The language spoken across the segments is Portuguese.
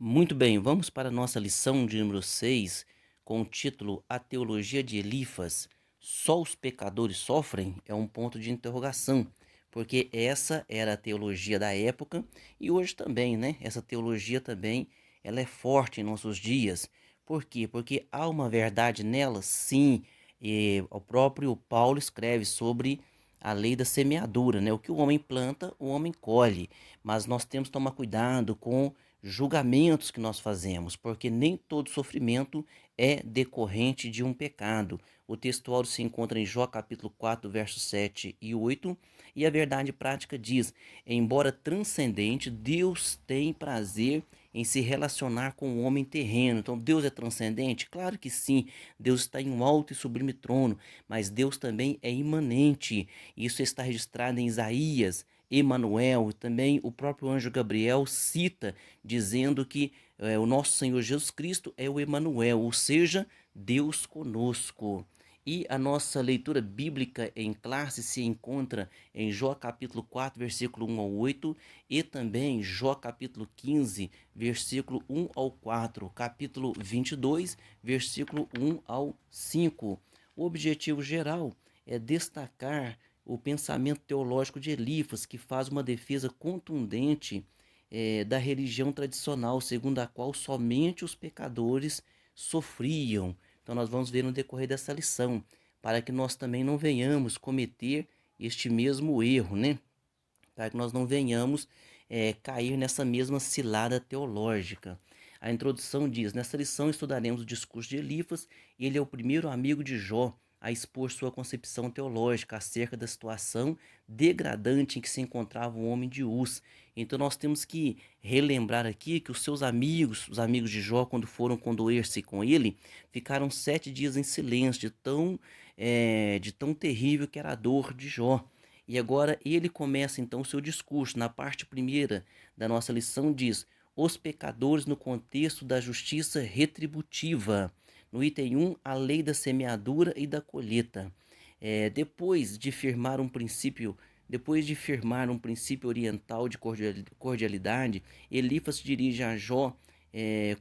Muito bem, vamos para a nossa lição de número 6, com o título A Teologia de Elifas. Só os pecadores sofrem? É um ponto de interrogação, porque essa era a teologia da época e hoje também, né? Essa teologia também, ela é forte em nossos dias. Por quê? Porque há uma verdade nela, sim, e o próprio Paulo escreve sobre a lei da semeadura, né? O que o homem planta, o homem colhe, mas nós temos que tomar cuidado com julgamentos que nós fazemos, porque nem todo sofrimento é decorrente de um pecado. O textual se encontra em Jó capítulo 4, versos 7 e 8, e a verdade prática diz: embora transcendente, Deus tem prazer em se relacionar com o homem terreno. Então, Deus é transcendente? Claro que sim. Deus está em um alto e sublime trono, mas Deus também é imanente. Isso está registrado em Isaías. Emanuel, também o próprio anjo Gabriel cita dizendo que o nosso Senhor Jesus Cristo é o Emanuel, ou seja, Deus conosco. E a nossa leitura bíblica em classe se encontra em Jó capítulo 4, versículo 1 ao 8, e também Jó capítulo 15, versículo 1 ao 4, capítulo 22, versículo 1 ao 5. O objetivo geral é destacar o pensamento teológico de Elifas, que faz uma defesa contundente da religião tradicional, segundo a qual somente os pecadores sofriam. Então, nós vamos ver no decorrer dessa lição, para que nós também não venhamos cometer este mesmo erro, né? Para que nós não venhamos cair nessa mesma cilada teológica. A introdução diz: nessa lição estudaremos o discurso de Elifas, e ele é o primeiro amigo de Jó a expor sua concepção teológica acerca da situação degradante em que se encontrava o homem de Uz. Então nós temos que relembrar aqui que os seus amigos, os amigos de Jó, quando foram condoer-se com ele, ficaram 7 dias em silêncio, de tão terrível que era a dor de Jó. E agora ele começa então o seu discurso. Na parte primeira da nossa lição diz: os pecadores no contexto da justiça retributiva. No item 1, a lei da semeadura e da colheita. Depois de firmar um princípio oriental de cordialidade, Elifas se dirige a Jó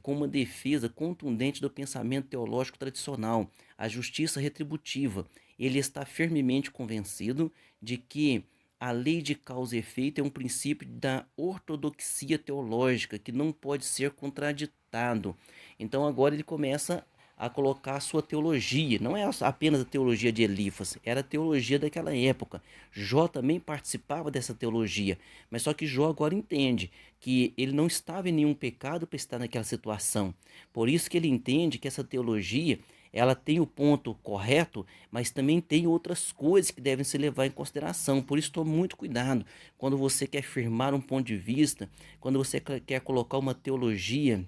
com uma defesa contundente do pensamento teológico tradicional, a justiça retributiva. Ele está firmemente convencido de que a lei de causa e efeito é um princípio da ortodoxia teológica que não pode ser contraditado. Então agora ele começa a colocar a sua teologia. Não é apenas a teologia de Elifas, era a teologia daquela época. Jó também participava dessa teologia, mas só que Jó agora entende que ele não estava em nenhum pecado para estar naquela situação. Por isso que ele entende que essa teologia ela tem o ponto correto, mas também tem outras coisas que devem se levar em consideração. Por isso, tome muito cuidado quando você quer firmar um ponto de vista, quando você quer colocar uma teologia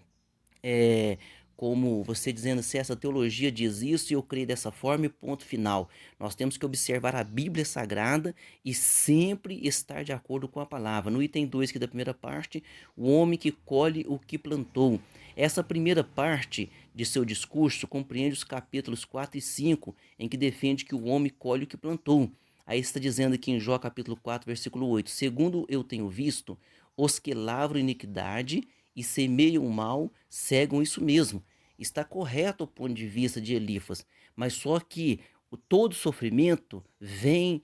é, como você dizendo assim, essa teologia diz isso e eu creio dessa forma e ponto final. Nós temos que observar a Bíblia Sagrada e sempre estar de acordo com a palavra. No item 2 aqui da primeira parte, o homem que colhe o que plantou. Essa primeira parte de seu discurso compreende os capítulos 4 e 5, em que defende que o homem colhe o que plantou. Aí está dizendo aqui em Jó capítulo 4, versículo 8: segundo eu tenho visto, os que lavram iniquidade e semeiam o mal cegam isso mesmo. Está correto o ponto de vista de Elifas, mas só que todo sofrimento vem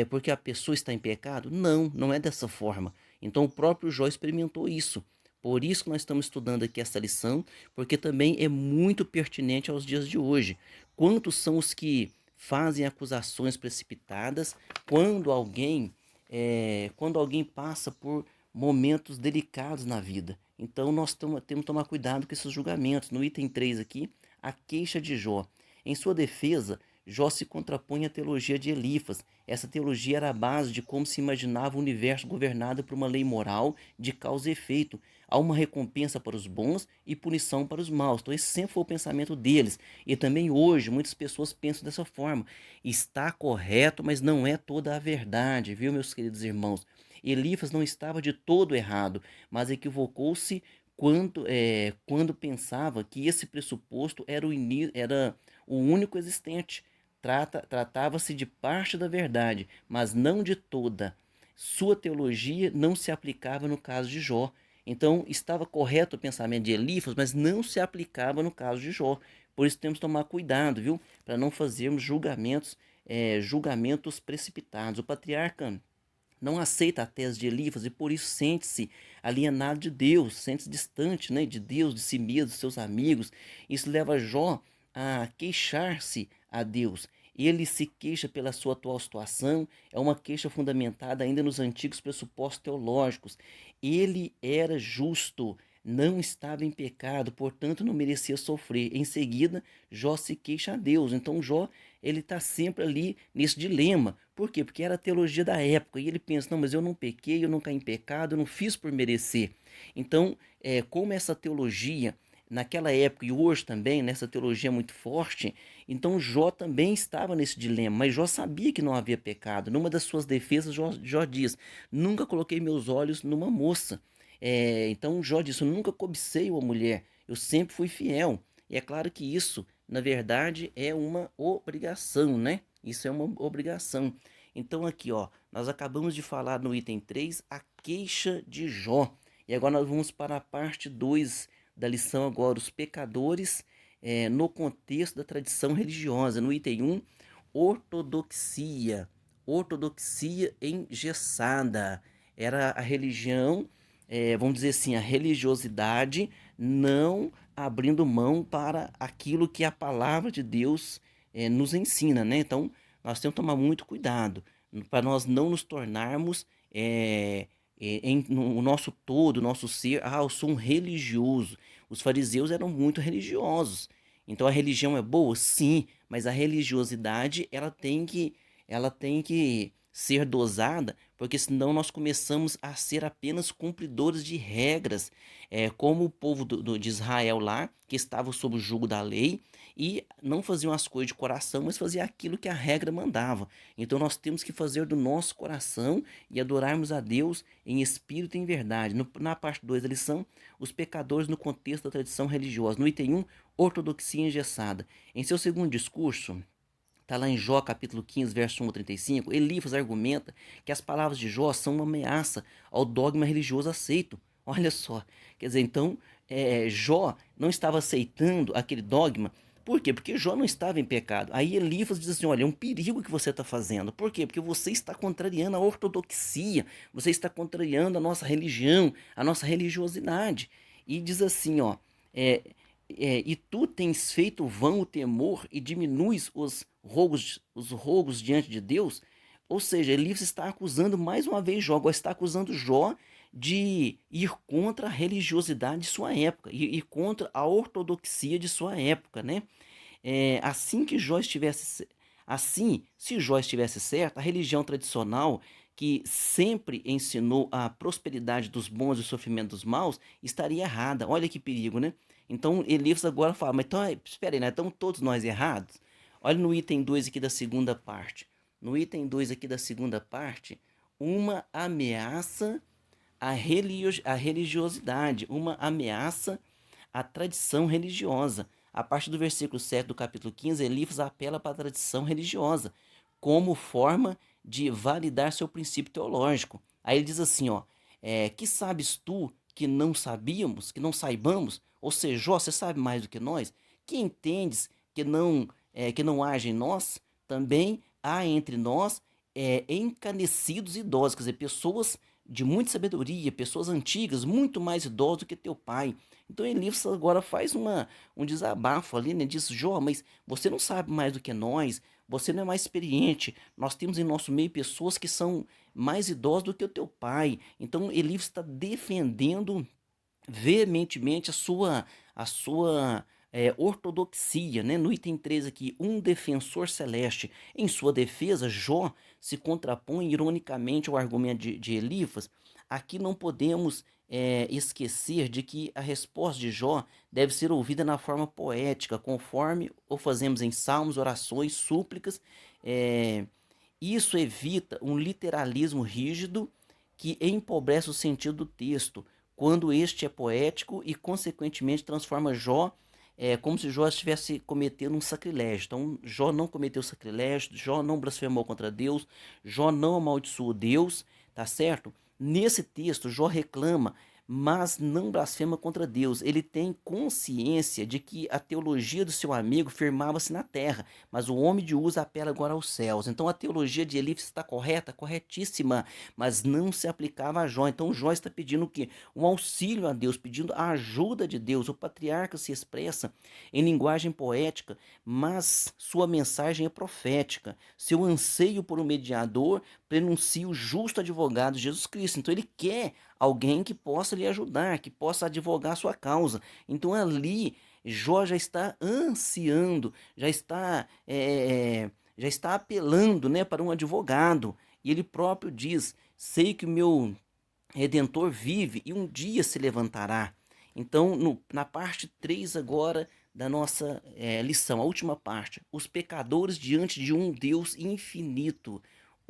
porque a pessoa está em pecado? Não, não é dessa forma. Então o próprio Jó experimentou isso. Por isso que nós estamos estudando aqui essa lição, porque também é muito pertinente aos dias de hoje. Quantos são os que fazem acusações precipitadas quando alguém passa por momentos delicados na vida? Então nós temos que tomar cuidado com esses julgamentos. No item 3 aqui, a queixa de Jó. Em sua defesa, Jó se contrapõe à teologia de Elifas. Essa teologia era a base de como se imaginava o universo governado por uma lei moral de causa e efeito. Há uma recompensa para os bons e punição para os maus. Então esse sempre foi o pensamento deles. E também hoje muitas pessoas pensam dessa forma. Está correto, mas não é toda a verdade, viu, meus queridos irmãos? Elifas não estava de todo errado, mas equivocou-se quando pensava que esse pressuposto era o único existente. Tratava-se de parte da verdade, mas não de toda. Sua teologia não se aplicava no caso de Jó. Então, estava correto o pensamento de Elifas, mas não se aplicava no caso de Jó. Por isso temos que tomar cuidado, viu? Para não fazermos julgamentos precipitados. O patriarca não aceita a tese de Elifas e por isso sente-se alienado de Deus, sente-se distante, né, de Deus, de si mesmo, de seus amigos. Isso leva Jó a queixar-se a Deus. Ele se queixa pela sua atual situação, é uma queixa fundamentada ainda nos antigos pressupostos teológicos. Ele era justo, não estava em pecado, portanto não merecia sofrer. Em seguida, Jó se queixa a Deus. Então Jó, ele está sempre ali nesse dilema. Por quê? Porque era a teologia da época. E ele pensa, não, mas eu não pequei, eu não caí em pecado, eu não fiz por merecer. Então, como essa teologia naquela época e hoje também, nessa teologia muito forte, então Jó também estava nesse dilema, mas Jó sabia que não havia pecado. Numa das suas defesas, Jó diz, nunca coloquei meus olhos numa moça. Então Jó diz, eu nunca cobicei uma mulher, eu sempre fui fiel. E é claro que isso, na verdade, é uma obrigação, né? Isso é uma obrigação. Então aqui, ó, nós acabamos de falar no item 3, a queixa de Jó. E agora nós vamos para a parte 2 da lição agora, os pecadores no contexto da tradição religiosa. No item 1, ortodoxia. Ortodoxia engessada. Era a religião, vamos dizer assim, a religiosidade não abrindo mão para aquilo que a palavra de Deus nos ensina, né? Então, nós temos que tomar muito cuidado para nós não nos tornarmos no nosso todo, nosso ser, eu sou um religioso. Os fariseus eram muito religiosos. Então a religião é boa? Sim, mas a religiosidade ela tem que ser dosada, porque senão nós começamos a ser apenas cumpridores de regras, como o povo de Israel lá, que estava sob o jugo da lei, e não faziam as coisas de coração, mas faziam aquilo que a regra mandava. Então nós temos que fazer do nosso coração e adorarmos a Deus em espírito e em verdade. Na parte 2 da lição, os pecadores no contexto da tradição religiosa. No item 1, ortodoxia engessada. Em seu segundo discurso, está lá em Jó capítulo 15, verso 1 a 35, Elifas argumenta que as palavras de Jó são uma ameaça ao dogma religioso aceito. Olha só, quer dizer, então Jó não estava aceitando aquele dogma. Por quê? Porque Jó não estava em pecado. Aí Elifas diz assim, olha, é um perigo que você está fazendo. Por quê? Porque você está contrariando a ortodoxia, você está contrariando a nossa religião, a nossa religiosidade. E diz assim, ó, é, e tu tens feito vão o temor e diminuis os rogos diante de Deus. Ou seja, Elifas está acusando mais uma vez Jó, está acusando Jó de ir contra a religiosidade de sua época e contra a ortodoxia de sua época, né? Assim que Jó estivesse assim, se Jó estivesse certo, a religião tradicional que sempre ensinou a prosperidade dos bons e o sofrimento dos maus estaria errada. Olha que perigo, né? Então Elias agora fala, mas então, espera aí, né? Estamos todos nós errados? Olha no item 2 aqui da segunda parte. No item 2 aqui da segunda parte, uma ameaça à religiosidade, uma ameaça à tradição religiosa. A partir do versículo 7 do capítulo 15, Elifas apela para a tradição religiosa como forma de validar seu princípio teológico. Aí ele diz assim, ó, que sabes tu que não sabíamos, que não saibamos? Ou seja, Jó, você sabe mais do que nós? Que entendes que não haja em nós? Também há entre nós encanecidos idosos, quer dizer, pessoas de muita sabedoria, pessoas antigas, muito mais idosas do que teu pai. Então Elias agora faz um desabafo ali, né? Diz, Jó, mas você não sabe mais do que nós, você não é mais experiente. Nós temos em nosso meio pessoas que são mais idosas do que o teu pai. Então Elias está defendendo veementemente a sua ortodoxia, né? No item 3 aqui, um defensor celeste. Em sua defesa, Jó se contrapõe ironicamente ao argumento de Elifas. Aqui não podemos esquecer de que a resposta de Jó deve ser ouvida na forma poética, conforme o fazemos em salmos, orações, súplicas. Isso evita um literalismo rígido que empobrece o sentido do texto, quando este é poético e, consequentemente, transforma Jó como se Jó estivesse cometendo um sacrilégio. Então, Jó não cometeu sacrilégio, Jó não blasfemou contra Deus, Jó não amaldiçoou Deus, tá certo? Nesse texto, Jó reclama mas não blasfema contra Deus. Ele tem consciência de que a teologia do seu amigo firmava-se na terra, mas o homem de Uza apela agora aos céus. Então a teologia de Elifas está correta, corretíssima, mas não se aplicava a Jó. Então Jó está pedindo o quê? Um auxílio a Deus, pedindo a ajuda de Deus. O patriarca se expressa em linguagem poética, mas sua mensagem é profética. Seu anseio por um mediador prenuncia o justo advogado Jesus Cristo. Então ele quer alguém que possa lhe ajudar, que possa advogar a sua causa. Então ali Jó já está ansiando, já está apelando, né, para um advogado. E ele próprio diz: sei que o meu Redentor vive e um dia se levantará. Então, na parte 3 agora da nossa lição, a última parte, os pecadores diante de um Deus infinito.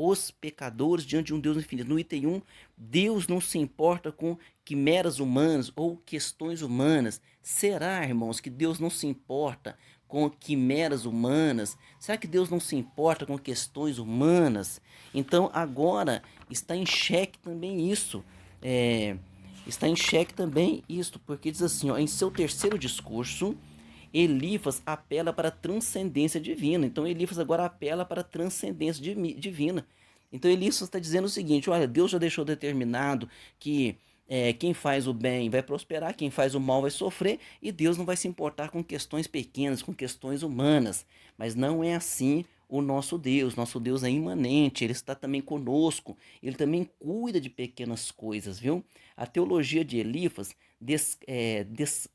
Os pecadores diante de um Deus infinito. No item 1, Deus não se importa com quimeras humanas ou questões humanas. Será, irmãos, que Deus não se importa com quimeras humanas? Será que Deus não se importa com questões humanas? Então, agora está em xeque também isso. Está em xeque também isto, porque diz assim, ó, em seu terceiro discurso, Elifas apela para a transcendência divina. Então Elifas agora apela para a transcendência divina. Então Elifas está dizendo o seguinte: olha, Deus já deixou determinado que quem faz o bem vai prosperar, quem faz o mal vai sofrer, e Deus não vai se importar com questões pequenas, com questões humanas. Mas não é assim o nosso Deus. Nosso Deus é imanente, ele está também conosco, ele também cuida de pequenas coisas, viu? A teologia de Elifas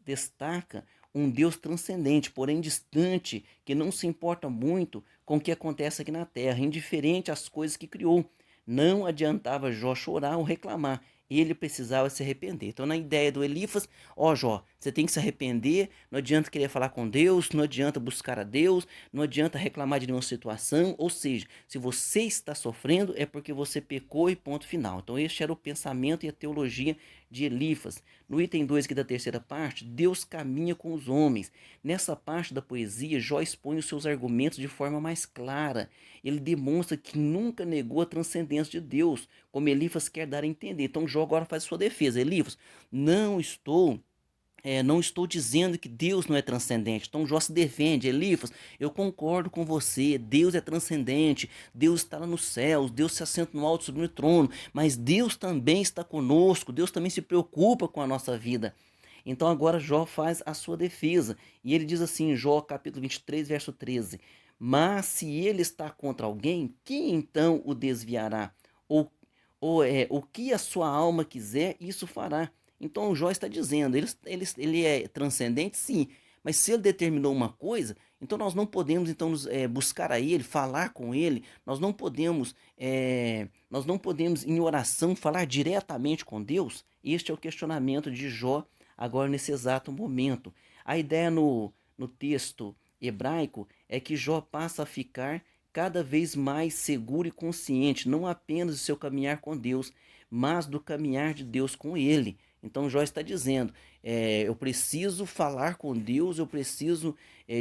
destaca um Deus transcendente, porém distante, que não se importa muito com o que acontece aqui na terra, indiferente às coisas que criou. Não adiantava Jó chorar ou reclamar, ele precisava se arrepender. Então, na ideia do Elifas, ó Jó, você tem que se arrepender, não adianta querer falar com Deus, não adianta buscar a Deus, não adianta reclamar de nenhuma situação, ou seja, se você está sofrendo é porque você pecou e ponto final. Então, este era o pensamento e a teologia de Elifas. No item 2 aqui da terceira parte, Deus caminha com os homens. Nessa parte da poesia, Jó expõe os seus argumentos de forma mais clara. Ele demonstra que nunca negou a transcendência de Deus, como Elifas quer dar a entender. Então Jó agora faz sua defesa. Elifas, não estou dizendo que Deus não é transcendente. Então Jó se defende. Elifas, eu concordo com você. Deus é transcendente. Deus está lá nos céus. Deus se assenta no alto sobre o trono. Mas Deus também está conosco. Deus também se preocupa com a nossa vida. Então agora Jó faz a sua defesa. E ele diz assim em Jó capítulo 23, verso 13. Mas se ele está contra alguém, quem então o desviará? O que a sua alma quiser, isso fará. Então o Jó está dizendo, ele é transcendente, sim, mas se ele determinou uma coisa, então nós não podemos então buscar a ele, falar com ele, nós não podemos em oração falar diretamente com Deus. Este é o questionamento de Jó agora nesse exato momento. A ideia no texto hebraico é que Jó passa a ficar cada vez mais seguro e consciente, não apenas do seu caminhar com Deus, mas do caminhar de Deus com ele. Então Jó está dizendo, eu preciso falar com Deus, eu preciso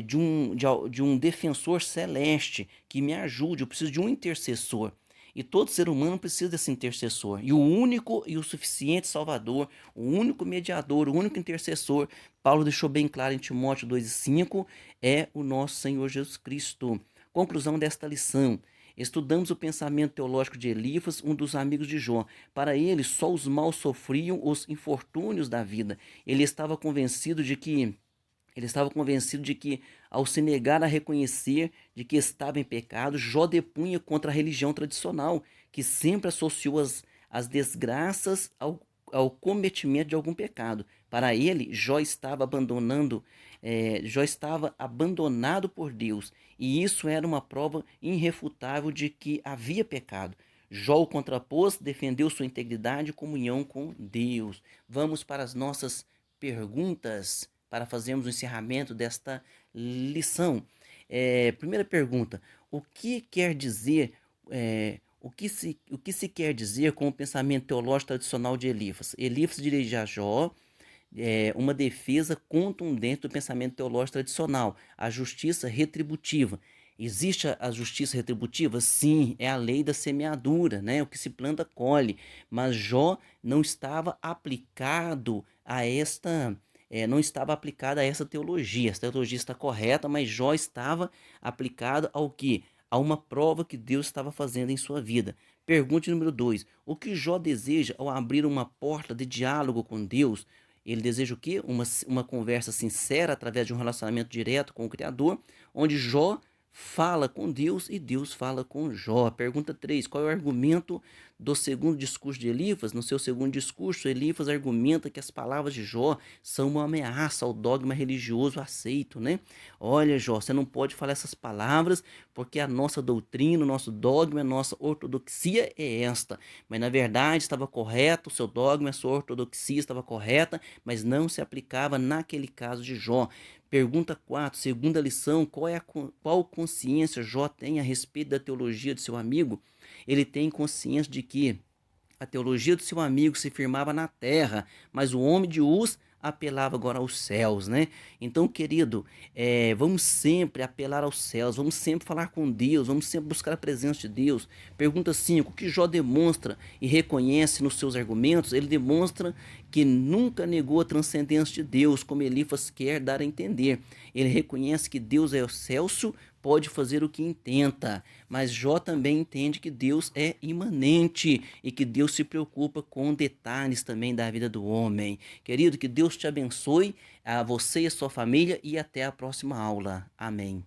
de um defensor celeste que me ajude, eu preciso de um intercessor. E todo ser humano precisa desse intercessor. E o único e o suficiente Salvador, o único mediador, o único intercessor, Paulo deixou bem claro em Timóteo 2,5, é o nosso Senhor Jesus Cristo. Conclusão desta lição. Estudamos o pensamento teológico de Elifas, um dos amigos de Jó. Para ele, só os maus sofriam os infortúnios da vida. Ele estava convencido de que, ao se negar a reconhecer de que estava em pecado, Jó depunha contra a religião tradicional, que sempre associou as desgraças ao cometimento de algum pecado. Para ele, Jó estava abandonado por Deus, e isso era uma prova irrefutável de que havia pecado. Jó o contrapôs, defendeu sua integridade e comunhão com Deus. Vamos para as nossas perguntas para fazermos o encerramento desta lição. Primeira pergunta: o que quer dizer, o que se quer dizer com o pensamento teológico tradicional de Elifas? Elifas dirige a Jó uma defesa contundente do pensamento teológico tradicional, a justiça retributiva. Existe a justiça retributiva? Sim, é a lei da semeadura, né? O que se planta colhe. Mas Jó não estava aplicado a esta, não estava aplicado a essa teologia. Essa teologia está correta, mas Jó estava aplicado ao quê? A uma prova que Deus estava fazendo em sua vida. Pergunta número 2. O que Jó deseja ao abrir uma porta de diálogo com Deus? Ele deseja o quê? Uma conversa sincera através de um relacionamento direto com o Criador, onde Jó fala com Deus e Deus fala com Jó. Pergunta 3. Qual é o argumento do segundo discurso de Elifas? No seu segundo discurso, Elifas argumenta que as palavras de Jó são uma ameaça ao dogma religioso aceito, né? Olha, Jó, você não pode falar essas palavras porque a nossa doutrina, o nosso dogma, a nossa ortodoxia é esta. Mas na verdade estava correto, o seu dogma, a sua ortodoxia estava correta, mas não se aplicava naquele caso de Jó. Pergunta 4, segunda lição, qual consciência Jó tem a respeito da teologia de seu amigo? Ele tem consciência de que a teologia do seu amigo se firmava na terra, mas o homem de Uz apelava agora aos céus, né? Então, querido, vamos sempre apelar aos céus, vamos sempre falar com Deus, vamos sempre buscar a presença de Deus. Pergunta 5, o que Jó demonstra e reconhece nos seus argumentos? Ele demonstra que nunca negou a transcendência de Deus, como Elifas quer dar a entender. Ele reconhece que Deus é excelso, pode fazer o que intenta, mas Jó também entende que Deus é imanente e que Deus se preocupa com detalhes também da vida do homem. Querido, que Deus te abençoe, a você e a sua família, e até a próxima aula. Amém.